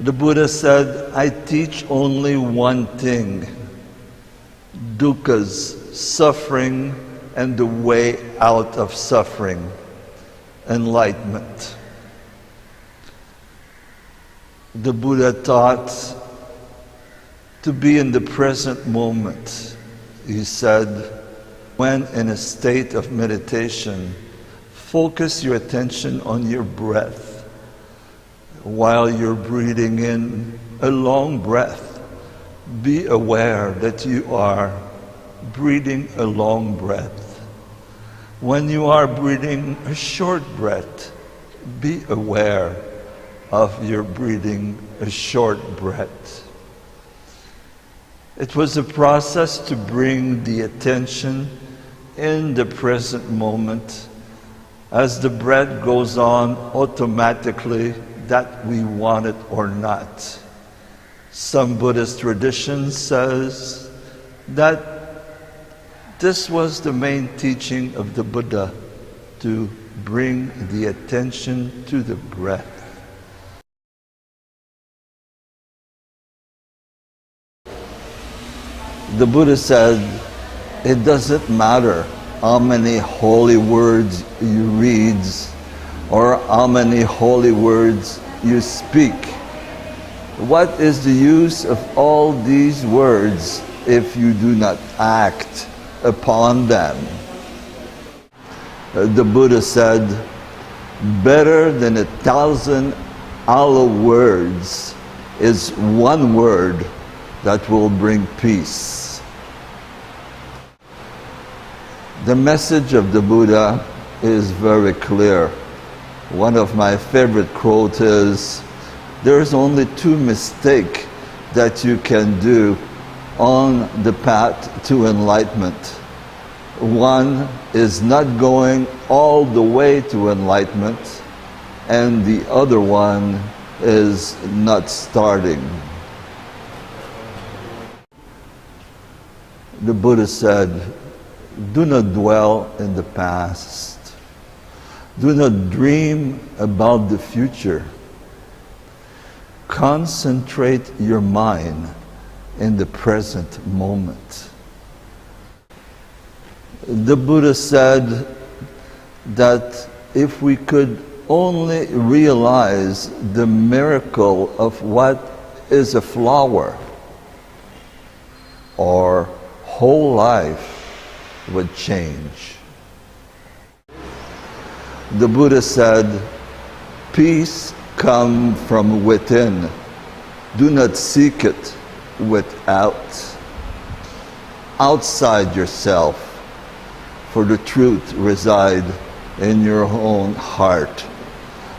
The Buddha said, I teach only one thing, dukkha's suffering and the way out of suffering, enlightenment. The Buddha taught to be in the present moment. He said, when in a state of meditation, focus your attention on your breath. While you're breathing in a long breath, be aware that you are breathing a long breath. When you are breathing a short breath, be aware of your breathing a short breath. It was a process to bring the attention in the present moment. As the breath goes on automatically, that we want it or not. Some Buddhist tradition says that this was the main teaching of the Buddha, to bring the attention to the breath. The Buddha said, it doesn't matter how many holy words you read or how many holy words you speak. What is the use of all these words if you do not act upon them? The Buddha said, better than 1,000 hollow words is one word that will bring peace. The message of the Buddha is very clear. One of my favorite quotes is, there's only two mistakes that you can do on the path to enlightenment. One is not going all the way to enlightenment, and the other one is not starting. The Buddha said, do not dwell in the past. Do not dream about the future. Concentrate your mind in the present moment. The Buddha said that if we could only realize the miracle of what is a flower, our whole life would change. The Buddha said, peace comes from within. Do not seek it without. Outside yourself, for the truth resides in your own heart.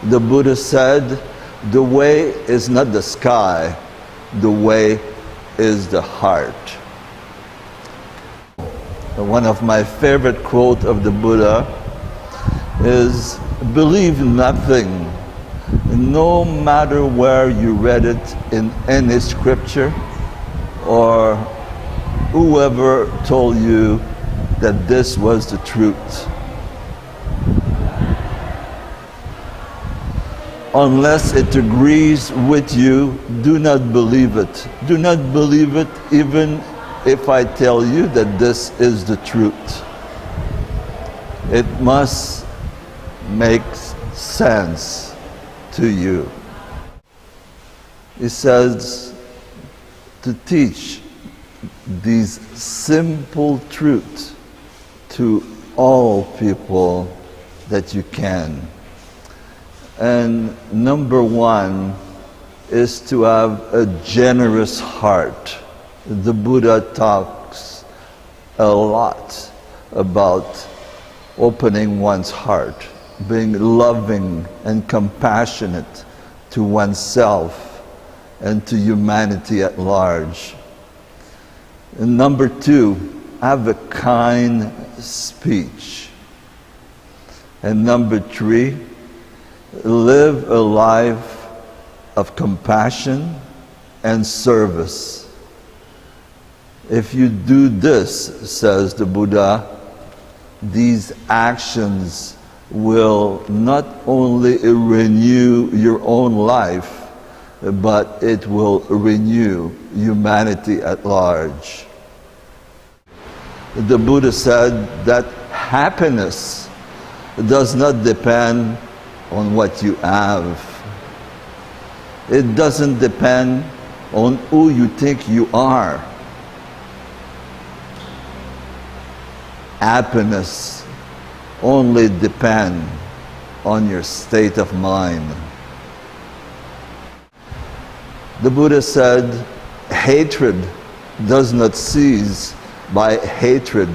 The Buddha said, the way is not the sky, the way is the heart. One of my favorite quotes of the Buddha is, believe nothing, no matter where you read it in any scripture or whoever told you that this was the truth. Unless it agrees with you, do not believe it. Do not believe it even if I tell you that this is the truth. It must make sense to you. He says to teach these simple truths to all people that you can. And number one is to have a generous heart. The Buddha talks a lot about opening one's heart, being loving and compassionate to oneself and to humanity at large. And number two, have a kind speech. And number three, live a life of compassion and service. If you do this, says the Buddha, these actions will not only renew your own life, but it will renew humanity at large. The Buddha said that happiness does not depend on what you have. It doesn't depend on who you think you are. Happiness only depends on your state of mind. The Buddha said, hatred does not cease by hatred,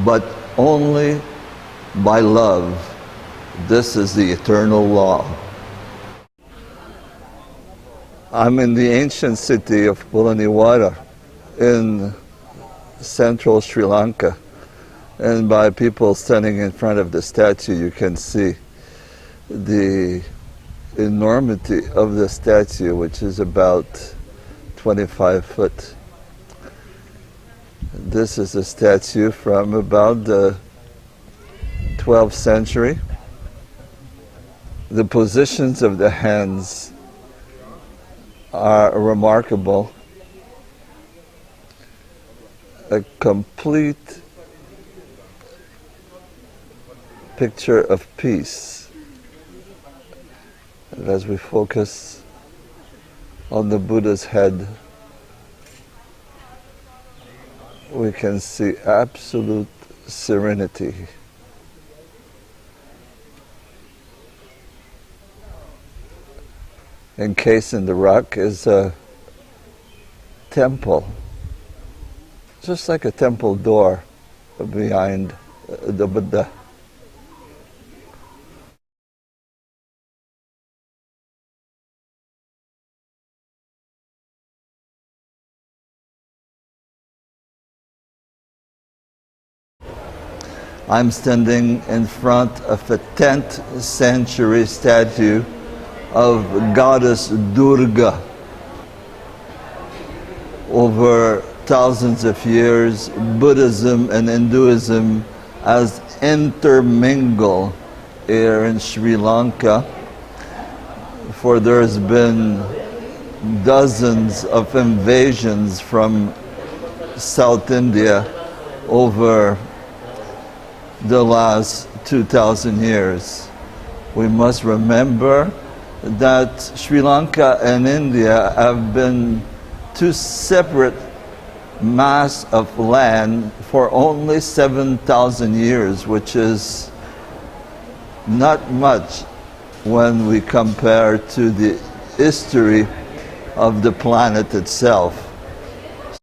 but only by love. This is the eternal law. I'm in the ancient city of Bulaniwada in central Sri Lanka. And by people standing in front of the statue, you can see the enormity of the statue, which is about 25 foot. This is a statue from about the 12th century. The positions of the hands are remarkable. A complete picture of peace. And as we focus on the Buddha's head, we can see absolute serenity. Encased in the rock is a temple, just like a temple door behind the Buddha. I'm standing in front of a 10th century statue of goddess Durga. Over thousands of years, Buddhism and Hinduism has intermingled here in Sri Lanka, for there's been dozens of invasions from South India over the last 2,000 years. We must remember that Sri Lanka and India have been two separate masses of land for only 7,000 years, which is not much when we compare to the history of the planet itself.